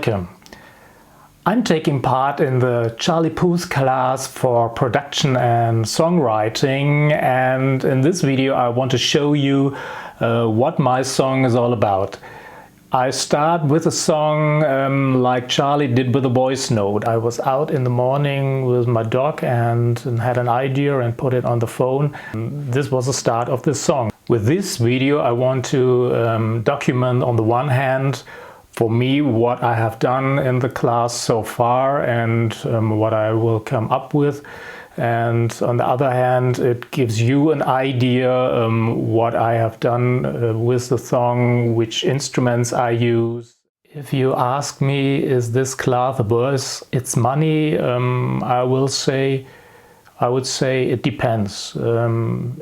welcome. I'm taking part in the Charlie Puth class for production and songwriting, and in this video I want to show you what my song is all about. I start with a song like Charlie did with a voice note. I was out in the morning with my dog and had an idea and put it on the phone. This was the start of this song. With this video I want to document on the one hand for me what I have done in the class so far and what I will come up with. And on the other hand, it gives you an idea what I have done with the song, which instruments I use. If you ask me, is this class worth its money? I would say it depends.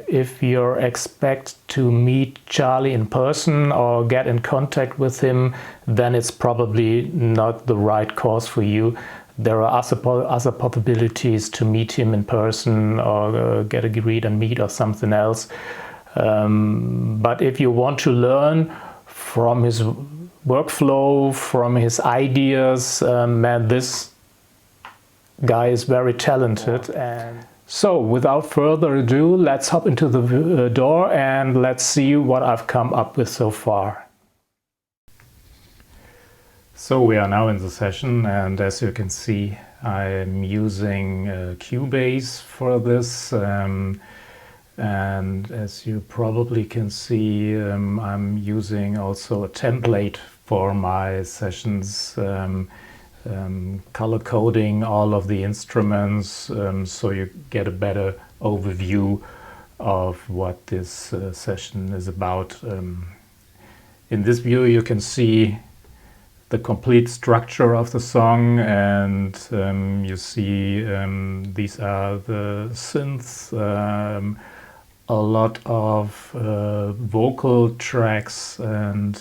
If you expect to meet Charlie in person or get in contact with him, then it's probably not the right course for you. There are other possibilities to meet him in person or get a read and meet or something else. But if you want to learn from his workflow, from his ideas, man, this guy is very talented. And so without further ado, let's hop into the door and let's see what I've come up with so far. So we are now in the session, and as you can see I'm using Cubase for this, and as you probably can see I'm using also a template for my sessions, color coding all of the instruments so you get a better overview of what this session is about. In this view you can see the complete structure of the song, and you see these are the synths, a lot of vocal tracks and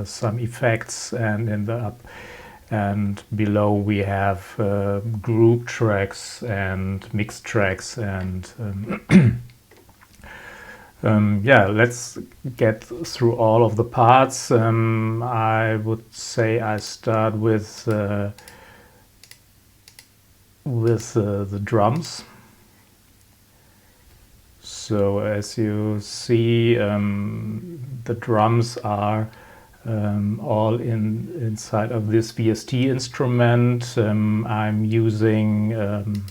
some effects, and in the up and below we have group tracks and mixed tracks, and yeah, let's get through all of the parts. I would say I start with the drums. So as you see, the drums are all inside of this VST instrument. I'm using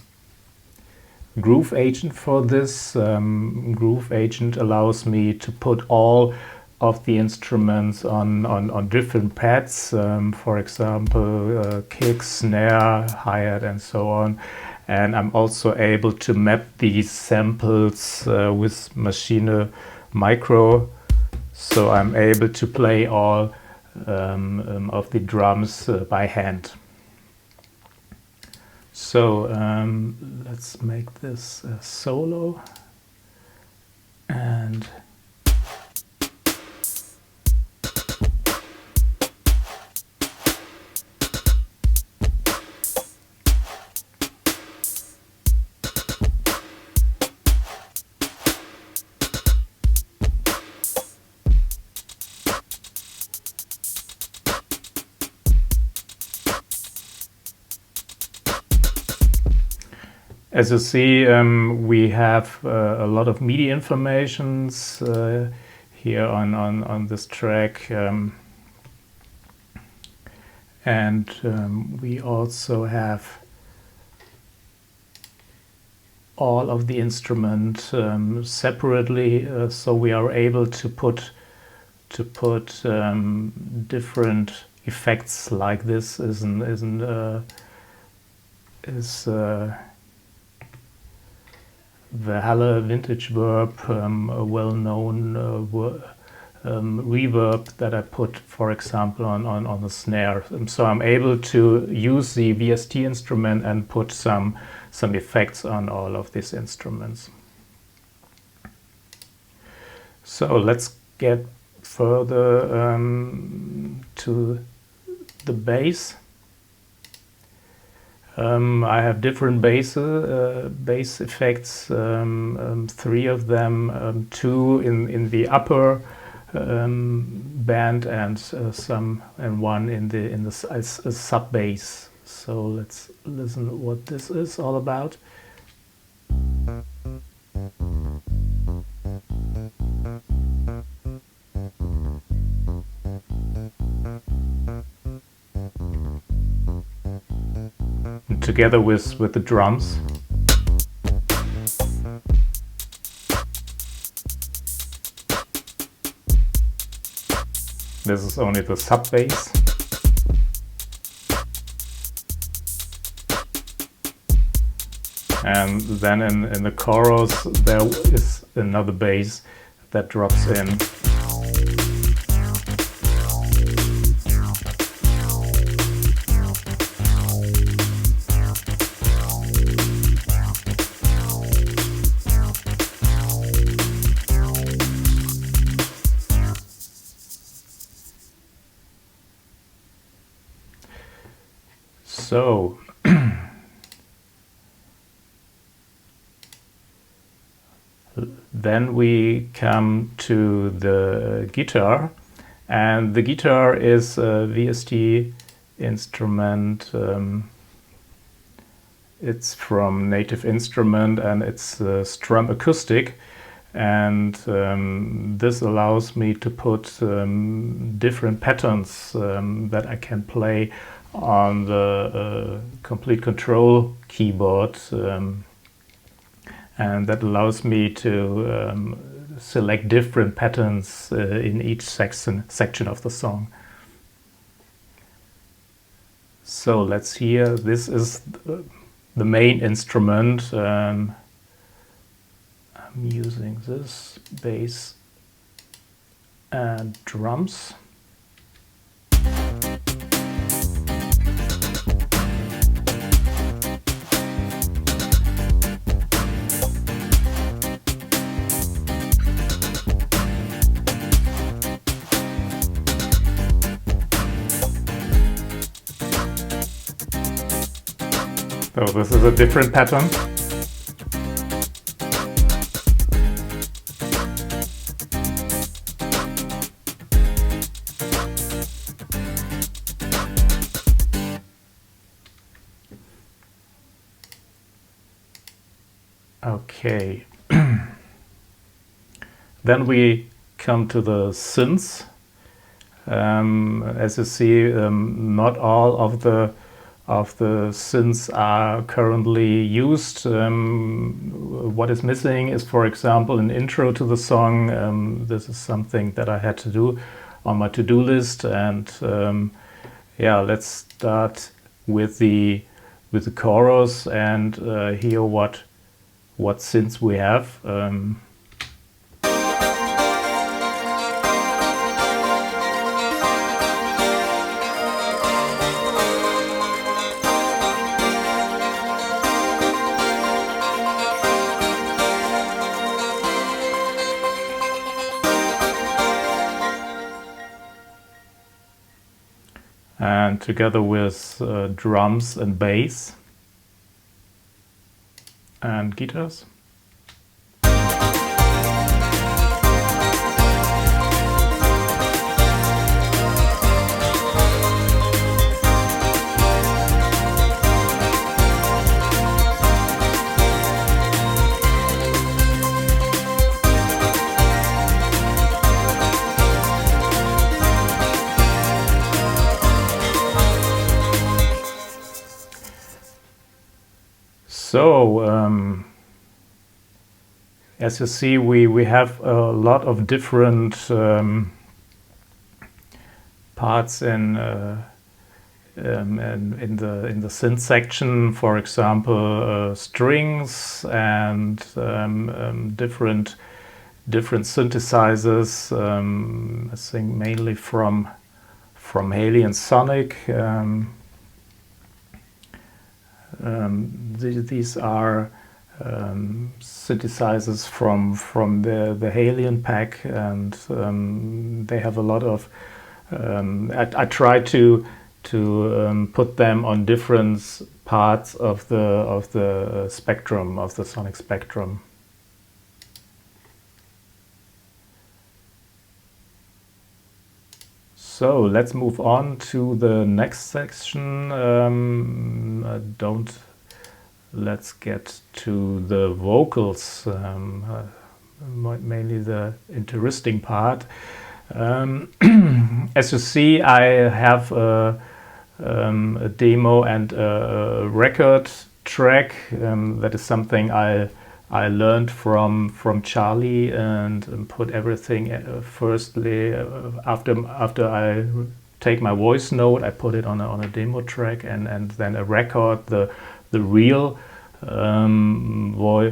Groove Agent for this. Groove Agent allows me to put all of the instruments on different pads, for example kick, snare, hi-hat and so on. And I'm also able to map these samples with Machine Micro, so I'm able to play all of the drums by hand. So let's make this a solo, and as you see, we have a lot of MIDI informations here on this track, and we also have all of the instrument separately, so we are able to put different effects. Like this is the Halle Vintage Verb, a well-known reverb that I put, for example, on the snare. So I'm able to use the VST instrument and put some effects on all of these instruments. So let's get further to the bass. I have different bass effects, 3 of them, 2 in the upper band and one in the as a sub bass. So let's listen what this is all about. And together with the drums. This is only the sub bass. And then in the chorus there is another bass that drops in. So then we come to the guitar, and the guitar is a VST instrument. It's from Native Instrument and it's strum acoustic, and this allows me to put different patterns that I can play on the complete control keyboard, and that allows me to select different patterns in each section of the song. So let's hear, this is the main instrument. I'm using this bass and drums. So this is a different pattern. Okay. Then we come to the synths. As you see, not all of the synths are currently used. What is missing is, for example, an intro to the song. This is something that I had to do on my to-do list, and yeah, let's start with the chorus and hear what synths we have. And together with drums and bass and guitars. So, as you see, we have a lot of different parts in the synth section. For example, strings and different synthesizers. I think mainly from Haley and Sonic. These are synthesizers from the Halion pack, and they have a lot of. I try to put them on different parts of the spectrum, of the sonic spectrum. So let's move on to the next section. Let's get to the vocals, mainly the interesting part. As you see, I have a demo and a record track. That is something I learned from Charlie, and put everything firstly after I take my voice note, I put it on a demo track, and then I record the real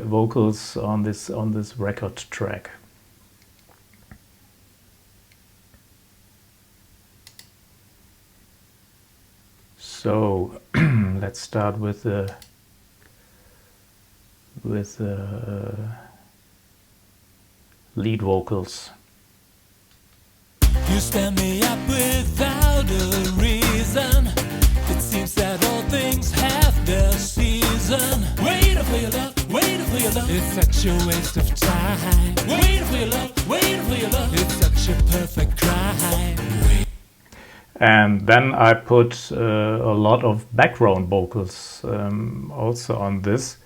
vocals on this record track. So let's start with the lead vocals. You stand me up without a reason. It seems that all things have their season. Waiting for your love, waiting for your love. It's such a waste of time. Waiting for your love, waiting for your love. It's such a perfect crime. And then I put a lot of background vocals also on this.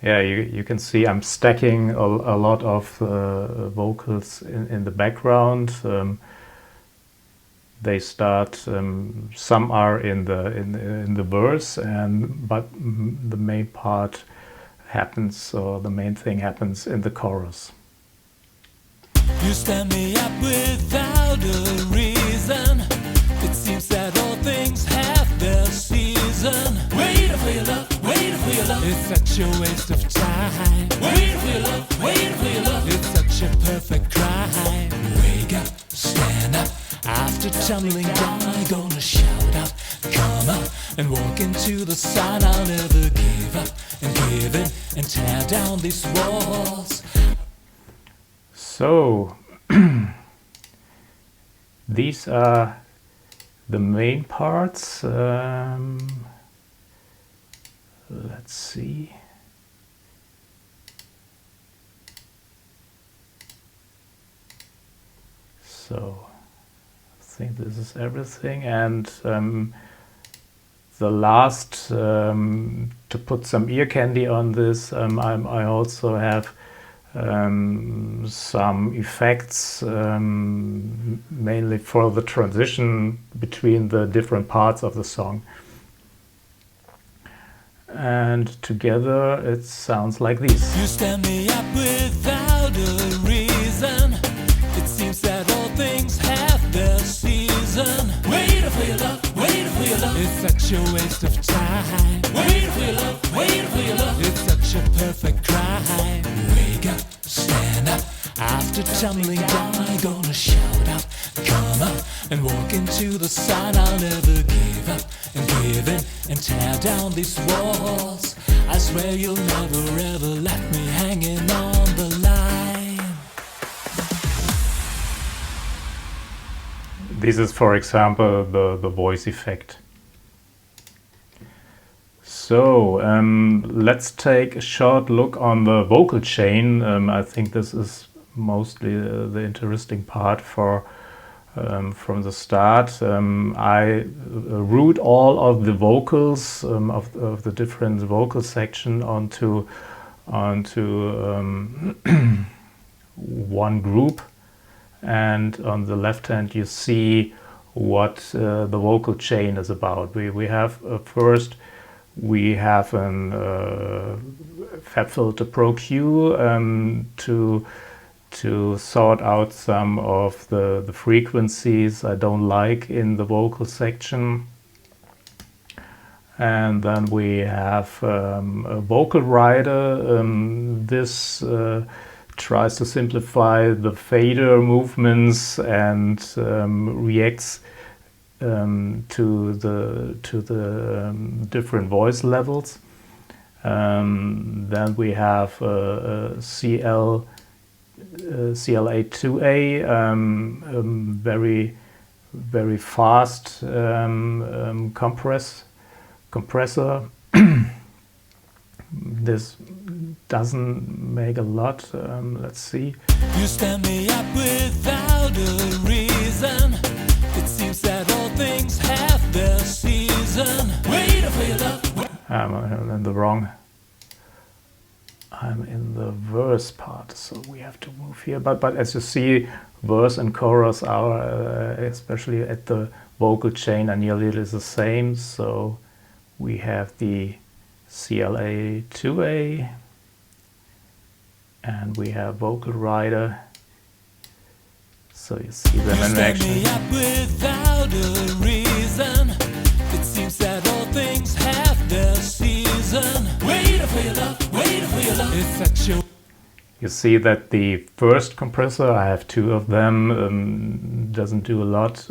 Yeah, you can see I'm stacking a lot of vocals in the background. They start. Some are in the verse, but the main part happens, or the main thing happens in the chorus. You stand me up without a reason. It seems that all things have their season. Waiting for your love, waiting for your love. It's such a waste of time. Waiting for your love, waiting for your love. It's such a perfect crime. Wake up, stand up. After tumbling down, I'm gonna shout up. Come up and walk into the sun. I'll never give up and give in and tear down these walls. So these are the main parts. Let's see. So I think this is everything, and the last, to put some ear candy on this, I also have some effects, mainly for the transition between the different parts of the song. And together it sounds like this. You stand me up without a reason. It seems that all things have their season. Waiting for your love, waiting for your love. It's such a waste of time. Waiting for your love, waiting for your love. It's such a perfect crime. Wake up, stand up. After tumbling down, I'm gonna shout out. Come up and walk into the sun. I'll never give up and give in and tear down these walls. I swear you'll never ever left me hanging on the line. This is, for example, the voice effect. So let's take a short look on the vocal chain. I think this is mostly the interesting part from the start. I route all of the vocals of the different vocal section onto one group, and on the left hand you see what the vocal chain is about. We have first we have an Fab Filter Pro Q to sort out some of the frequencies I don't like in the vocal section. And then we have a vocal rider. This tries to simplify the fader movements and reacts to the different voice levels. Then we have CLA2A, very fast compressor. This doesn't make a lot. Let's see. You stand me up without a reason. It seems that all things have their season. Wait for your love. I'm in the wrong. I'm in the verse part, so we have to move here. But as you see, verse and chorus are, especially at the vocal chain, are nearly the same. So we have the CLA 2A, and we have vocal rider. So you see them in action. You stand me up without a reason. It seems that all things have their season. Wait for your love, wait for your love. It's such a... You see that the first compressor, I have two of them, doesn't do a lot.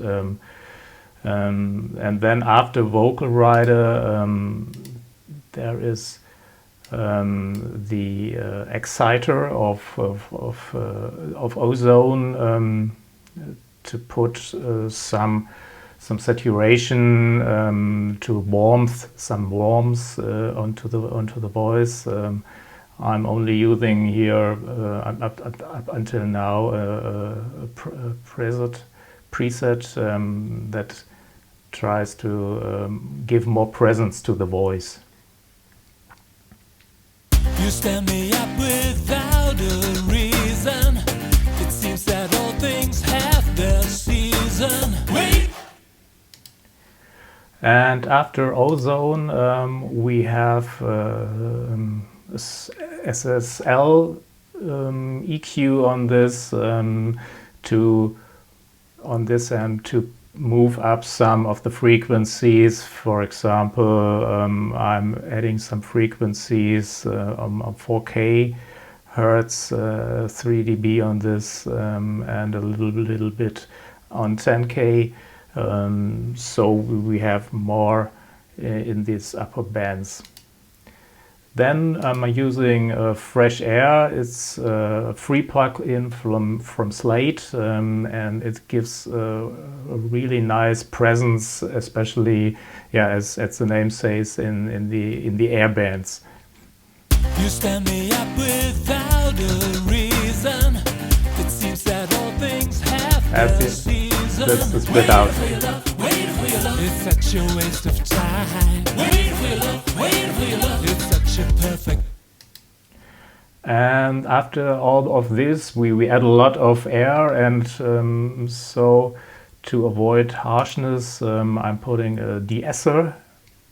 And then after vocal rider, there is the exciter of ozone to put some saturation, to warmth, some warmth onto the voice. I'm only using here up until now a preset that tries to give more presence to the voice. You stand me up without a reason. It seems that all things have their season. Wait. And after ozone, we have SSL EQ on this end to move up some of the frequencies. For example, I'm adding some frequencies on 4K hertz, 3 dB on this, and a little bit on 10K. So we have more in these upper bands. Then I'm using Fresh Air. It's a free plugin from Slate, and it gives a really nice presence, especially, yeah, as the name says, in the air bands. You stand me up without a reason. It seems that all things have their season. This is without. Wait for your love. It's such a waste of time. Wait for your love. Wait for your love. It's such a perfect. And after all of this, we add a lot of air, and so to avoid harshness, I'm putting a de-esser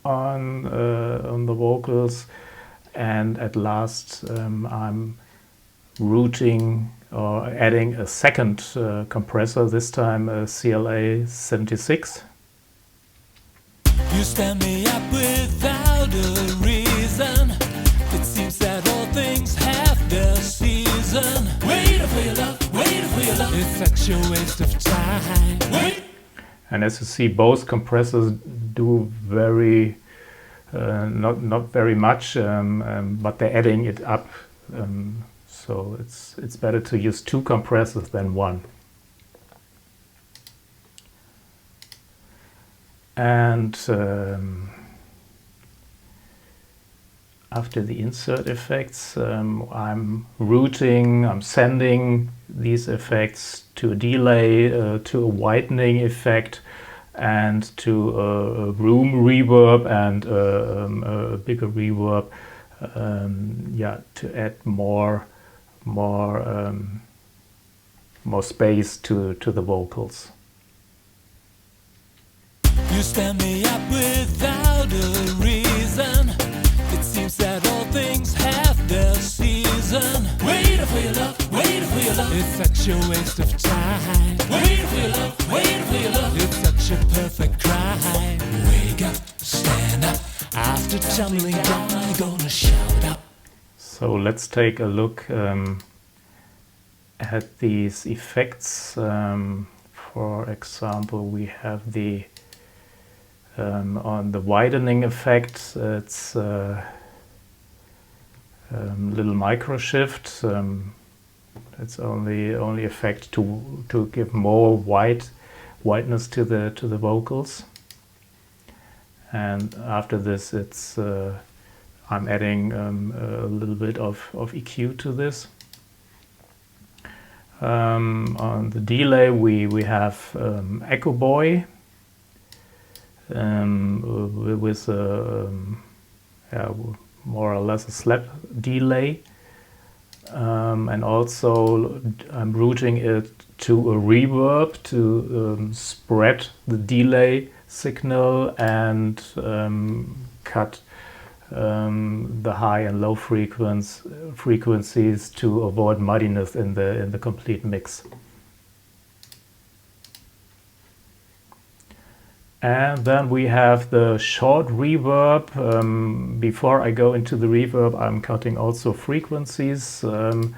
on the vocals, and at last I'm routing or adding a second compressor, this time a CLA 76. You stand me up without a reason. It seems that all things have their season. Wait for your love, wait for your love. It's such a waste of time. Wait. And as you see, both compressors do very not very much, but they're adding it up. So it's better to use two compressors than one. And after the insert effects, I'm routing, I'm sending these effects to a delay, to a widening effect, and to a room reverb and a bigger reverb, yeah, to add more space to the vocals. You stand me up without a reason. It seems that all things have their season. Wait for your love, wait for your love. It's such a waste of time. Wait for your love, wait for your love. It's such a perfect crime. Wake up, stand up. After tumbling down, I'm gonna shout up. So let's take a look at these effects. For example, we have the on the widening effect, it's little micro shift. It's only effect to give more whiteness to the vocals. And after this, it's I'm adding a little bit of EQ to this. On the delay we have Echo Boy with more or less a slap delay, and also I'm routing it to a reverb to spread the delay signal and cut the high and low frequencies to avoid muddiness in the complete mix. And then we have the short reverb. Before I go into the reverb, I'm cutting also frequencies, and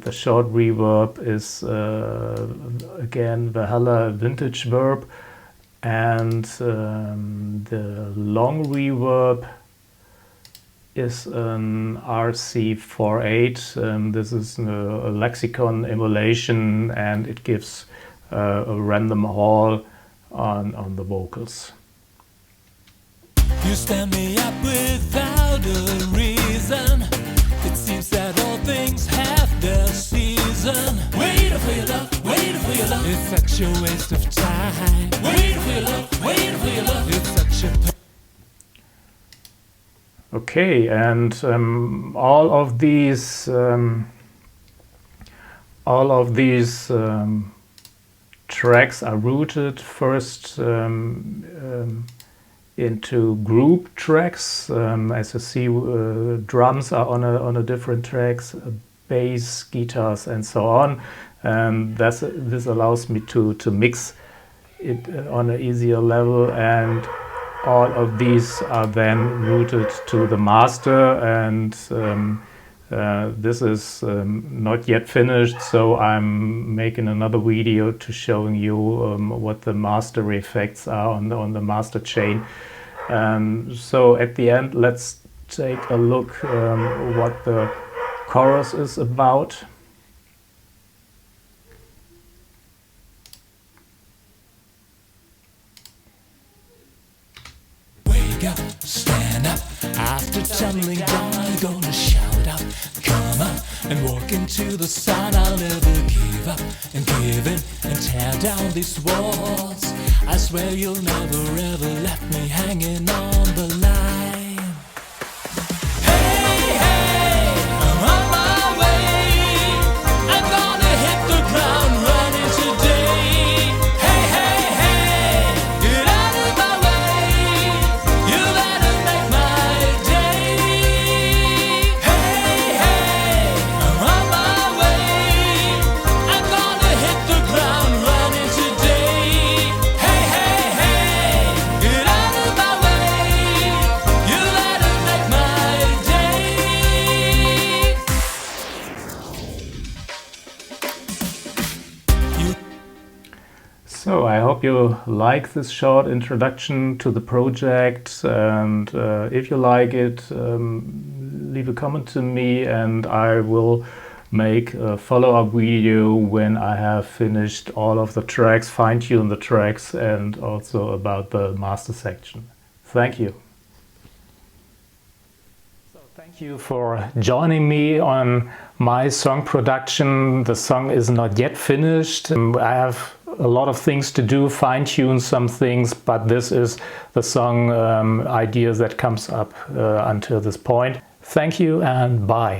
the short reverb is again the Valhalla vintage verb, and the long reverb is an RC48. This is a lexicon emulation, and it gives a random hall on the vocals. You stand me up without a reason. It seems that all things have their season. Waiting for your love, waiting for your love. It's such a waste of time. Waiting for your love, waiting for your love. It's such a Okay, and all of these tracks are routed first into group tracks. As you see, drums are on a different tracks, bass, guitars, and so on. This allows me to mix it on an easier level, and all of these are then routed to the master, and this is not yet finished, so I'm making another video to showing you what the master effects are on the master chain. So at the end, let's take a look what the chorus is about. Stand up, after tumbling down, I'm gonna shout out, come up and walk into the sun. I'll never give up and give in and tear down these walls. I swear you'll never ever left me hanging on the line. Hey, hey, I'm on my way. I'm gonna hit the ground running today. Hey, hey, hey, get out of my way. You better make my day. Hey, hey, I'm on my way. I'm gonna hit the ground running today. Hey, hey, hey, get out of my way. You better make my day. So I hope you like this short introduction to the project, and if you like it, leave a comment to me, and I will make a follow-up video when I have finished all of the tracks, fine-tune the tracks, and also about the master section. Thank you. Thank you for joining me on my song production. The song is not yet finished. I have a lot of things to do, fine-tune some things, but this is the song idea that comes up until this point. Thank you and bye.